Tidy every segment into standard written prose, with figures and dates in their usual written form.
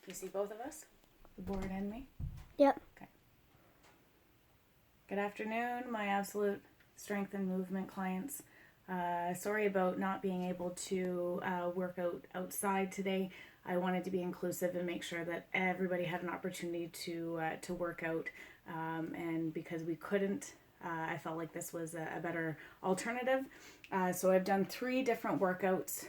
You see both of us? The board and me? Yep. Okay. Good afternoon, my Absolute Strength and Movement clients. Sorry about not being able to work out outside today. I wanted to be inclusive and make sure that everybody had an opportunity to work out. And because we couldn't, I felt like this was a better alternative. So I've done 3 different workouts.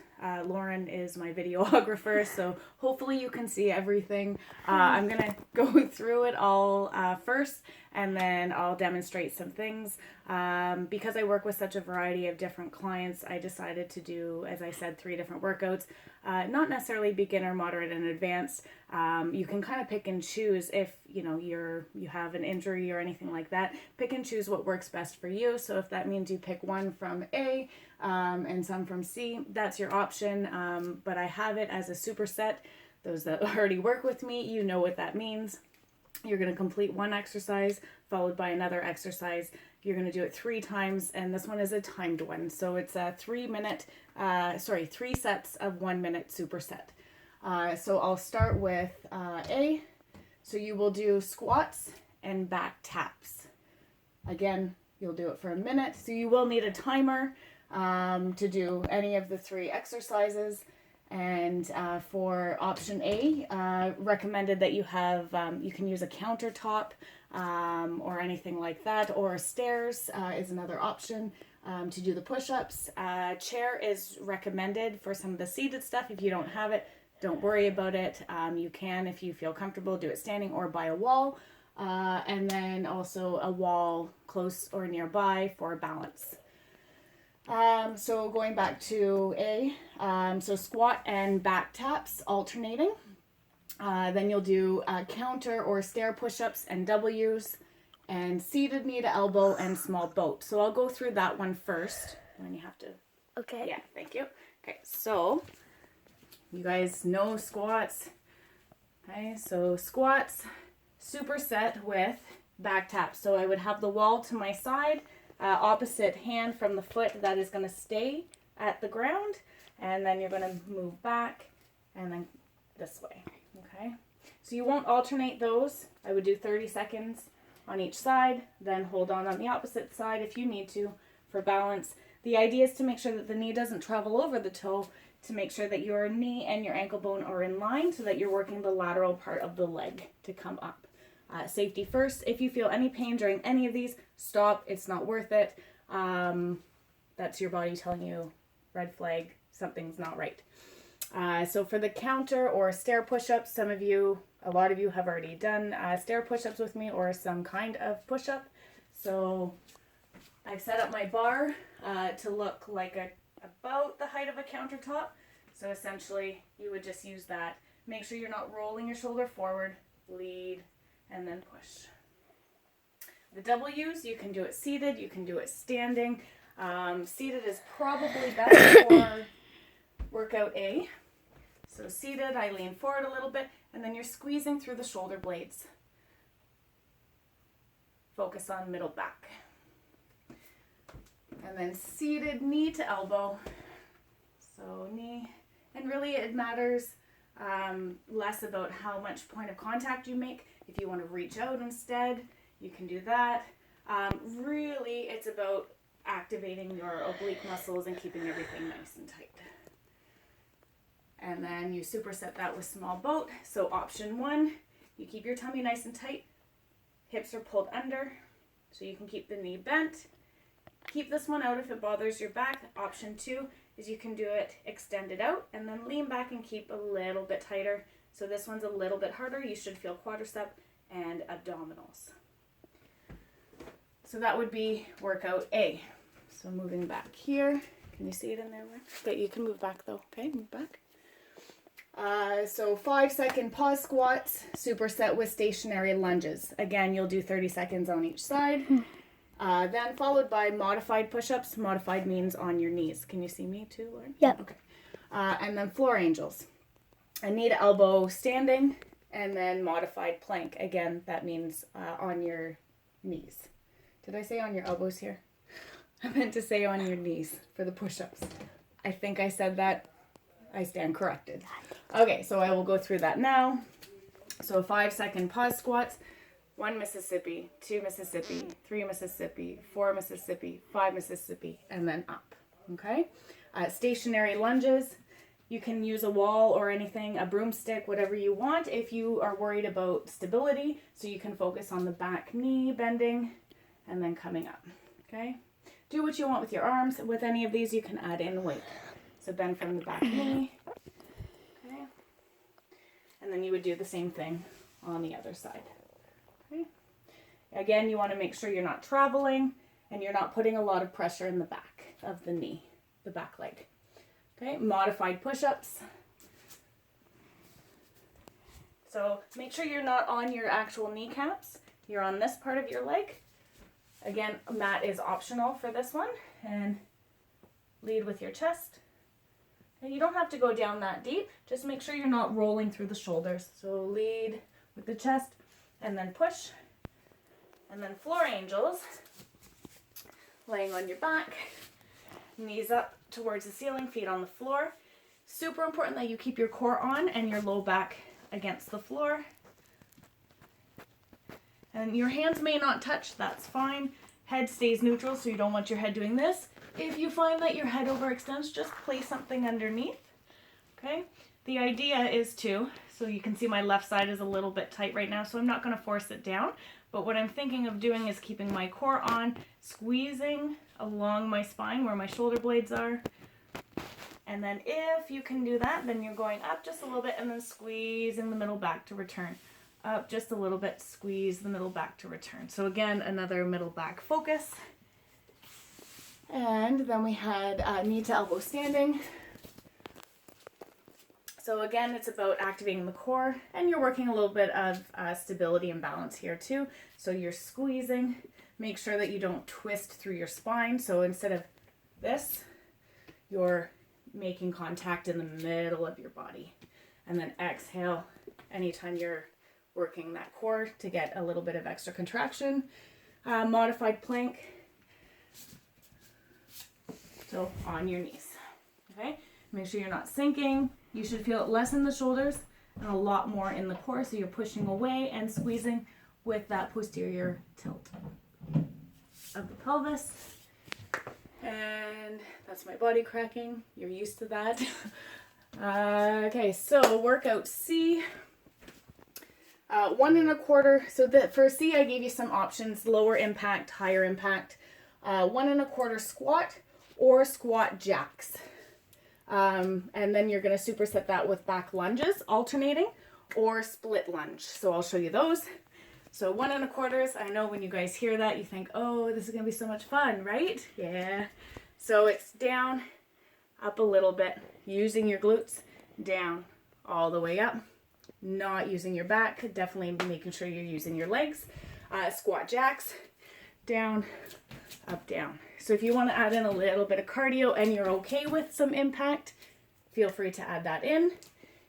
Lauren is my videographer, so hopefully you can see everything. I'm going to go through it all first, and then I'll demonstrate some things. Because I work with such a variety of different clients, I decided to do, as I said, 3 different workouts. Not necessarily beginner, moderate, and advanced. You can kind of pick and choose if you have an injury or anything like that. Pick and choose what works best for you. So if that means you pick one from A and some from C, that's your option. But I have it as a superset. Those that already work with me, you know what that means. You're going to complete one exercise followed by another exercise. You're going to do it 3 times, and this one is a timed one. So it's a 3 sets of 1 minute superset. So I'll start with A. So you will do squats and back taps. Again, you'll do it for a minute. So you will need a timer to do any of the 3 exercises. And for option A, recommended that you have, you can use a countertop or anything like that, or stairs is another option to do the push-ups. Chair is recommended for some of the seated stuff. If you don't have it, don't worry about it. You can, if you feel comfortable, do it standing or by a wall. And then also a wall close or nearby for balance. So going back to A, so squat and back taps alternating. Then you'll do counter or stair push-ups and W's, and seated knee to elbow and small boat. So I'll go through that one first. And then you have to. Okay. Yeah, thank you. Okay, so you guys know squats. Okay, so squats, superset with back taps. So I would have the wall to my side, opposite hand from the foot that is going to stay at the ground, and then you're going to move back and then this way. Okay, so you won't alternate those. I would do 30 seconds on each side, then hold on the opposite side if you need to for balance. The idea is to make sure that the knee doesn't travel over the toe, to make sure that your knee and your ankle bone are in line so that you're working the lateral part of the leg to come up. Safety first. If you feel any pain during any of these, stop. It's not worth it. That's your body telling you, red flag, something's not right. So for the counter or stair push-ups, a lot of you have already done stair push-ups with me or some kind of push-up. So I've set up my bar to look like about the height of a countertop. So essentially you would just use that. Make sure you're not rolling your shoulder forward, lead, and then push. The W's, you can do it seated, you can do it standing. Seated is probably best for workout A. So seated, I lean forward a little bit, and then you're squeezing through the shoulder blades. Focus on middle back. And then seated, knee to elbow. So knee, and really it matters less about how much point of contact you make. If you want to reach out instead, you can do that. Really, it's about activating your oblique muscles and keeping everything nice and tight. And then you superset that with small boat. So option 1, you keep your tummy nice and tight. Hips are pulled under, so you can keep the knee bent. Keep this one out if it bothers your back. Option 2 is you can do it extended out and then lean back and keep a little bit tighter. So this one's a little bit harder. You should feel quadricep and abdominals. So that would be workout A. So moving back here. Can you see it in there? Okay, you can move back though. Okay, move back. So 5-second pause squats, superset with stationary lunges. Again, you'll do 30 seconds on each side. Then followed by modified push-ups. Modified means on your knees. Can you see me too, Lauren? Yep. Okay. And then floor angels. A knee to elbow standing, and then modified plank. Again, that means on your knees. Did I say on your elbows here? I meant to say on your knees for the push-ups. I think I said that. I stand corrected. Okay, so I will go through that now. So 5-second pause squats, 1 Mississippi, 2 Mississippi, 3 Mississippi, 4 Mississippi, 5 Mississippi, and then up, okay? Stationary lunges, you can use a wall or anything, a broomstick, whatever you want if you are worried about stability, so you can focus on the back knee bending and then coming up, okay? Do what you want with your arms. With any of these, you can add in weight. So bend from the back knee, okay? And then you would do the same thing on the other side, okay? Again, you want to make sure you're not traveling and you're not putting a lot of pressure in the back of the knee, the back leg. Okay, modified push-ups. So make sure you're not on your actual kneecaps. You're on this part of your leg. Again, a mat is optional for this one. And lead with your chest. And you don't have to go down that deep. Just make sure you're not rolling through the shoulders. So lead with the chest and then push. And then floor angels. Laying on your back. Knees up towards the ceiling, feet on the floor. Super important that you keep your core on and your low back against the floor. And your hands may not touch, that's fine. Head stays neutral, so you don't want your head doing this. If you find that your head overextends, just place something underneath. Okay? The idea is so you can see my left side is a little bit tight right now, so I'm not going to force it down. But what I'm thinking of doing is keeping my core on, squeezing along my spine where my shoulder blades are. And then if you can do that, then you're going up just a little bit and then squeezing the middle back to return. Up just a little bit, squeeze the middle back to return. So again, another middle back focus. And then we had knee to elbow standing. So again, it's about activating the core, and you're working a little bit of stability and balance here too. So you're squeezing, make sure that you don't twist through your spine. So instead of this, you're making contact in the middle of your body. And then exhale anytime you're working that core to get a little bit of extra contraction. Modified plank. So on your knees, okay? Make sure you're not sinking. You should feel it less in the shoulders and a lot more in the core, so you're pushing away and squeezing with that posterior tilt of the pelvis. And that's my body cracking. You're used to that. Okay, so workout C. 1 1/4. So for C, I gave you some options: lower impact, higher impact. 1 1/4 squat or squat jacks. And then you're going to superset that with back lunges, alternating, or split lunge. So I'll show you those. So 1 1/4. I know when you guys hear that, you think, oh, this is going to be so much fun, right? Yeah. So it's down, up a little bit, using your glutes, down, all the way up. Not using your back, definitely making sure you're using your legs. Squat jacks, down, up, down. So if you want to add in a little bit of cardio and you're okay with some impact, feel free to add that in.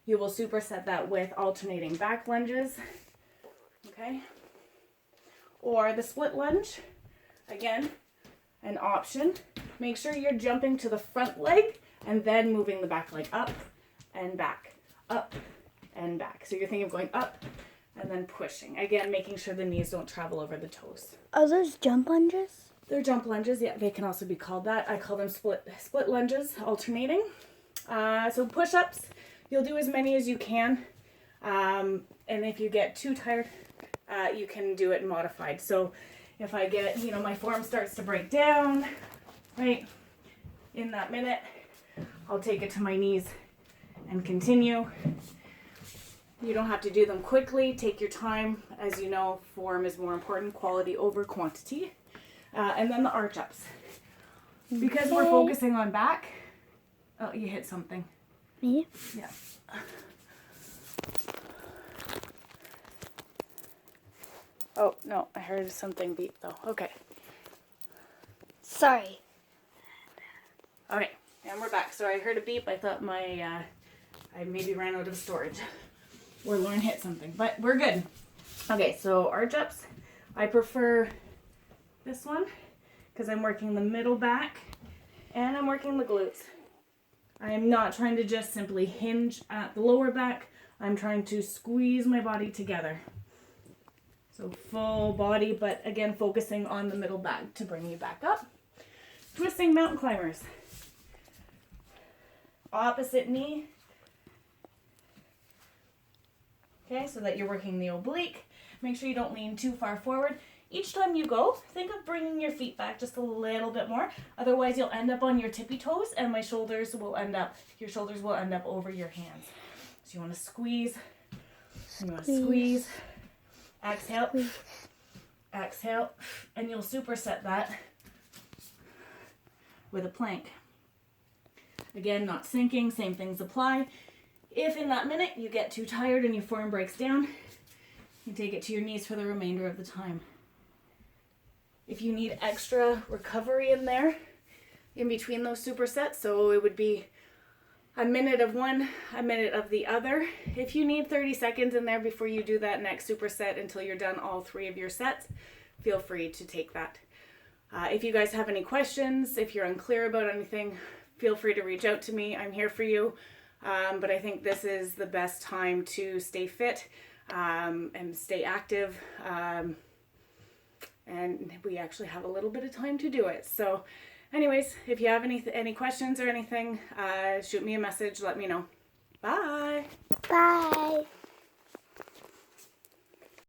You will superset that with alternating back lunges, okay? Or the split lunge, again, an option. Make sure you're jumping to the front leg and then moving the back leg up and back, up and back. So you're thinking of going up and then pushing. Again, making sure the knees don't travel over the toes. Are those jump lunges? They're jump lunges, yeah, they can also be called that. I call them split lunges, alternating. So push-ups, you'll do as many as you can. And if you get too tired, you can do it modified. So if I get, my form starts to break down, right, in that minute, I'll take it to my knees and continue. You don't have to do them quickly. Take your time. As you know, form is more important, quality over quantity. And then the arch ups. Because we're focusing on back. Oh, you hit something. Me? Yeah. Oh, no, I heard something beep though. Okay. Sorry. Okay, and we're back. So I heard a beep. I thought I maybe ran out of storage. Or Lauren hit something, but we're good. Okay, so arch ups. I prefer this one because I'm working the middle back and I'm working the glutes. I am not trying to just simply hinge at the lower back. I'm trying to squeeze my body together. So full body, but again, focusing on the middle back to bring you back up. Twisting mountain climbers. Opposite knee. Okay, so that you're working the oblique. Make sure you don't lean too far forward. Each time you go, think of bringing your feet back just a little bit more. Otherwise, you'll end up on your tippy toes and your shoulders will end up over your hands. So you want to squeeze. You want to squeeze. Exhale. Exhale. And you'll superset that with a plank. Again, not sinking, same things apply. If in that minute you get too tired and your form breaks down, you take it to your knees for the remainder of the time. If you need extra recovery in there, in between those supersets, so it would be a minute of one, a minute of the other. If you need 30 seconds in there before you do that next superset until you're done all 3 of your sets, feel free to take that. If you guys have any questions, if you're unclear about anything, feel free to reach out to me. I'm here for you. But I think this is the best time to stay fit and stay active. And we actually have a little bit of time to do it. So anyways, if you have any questions or anything, shoot me a message, let me know. Bye. Bye.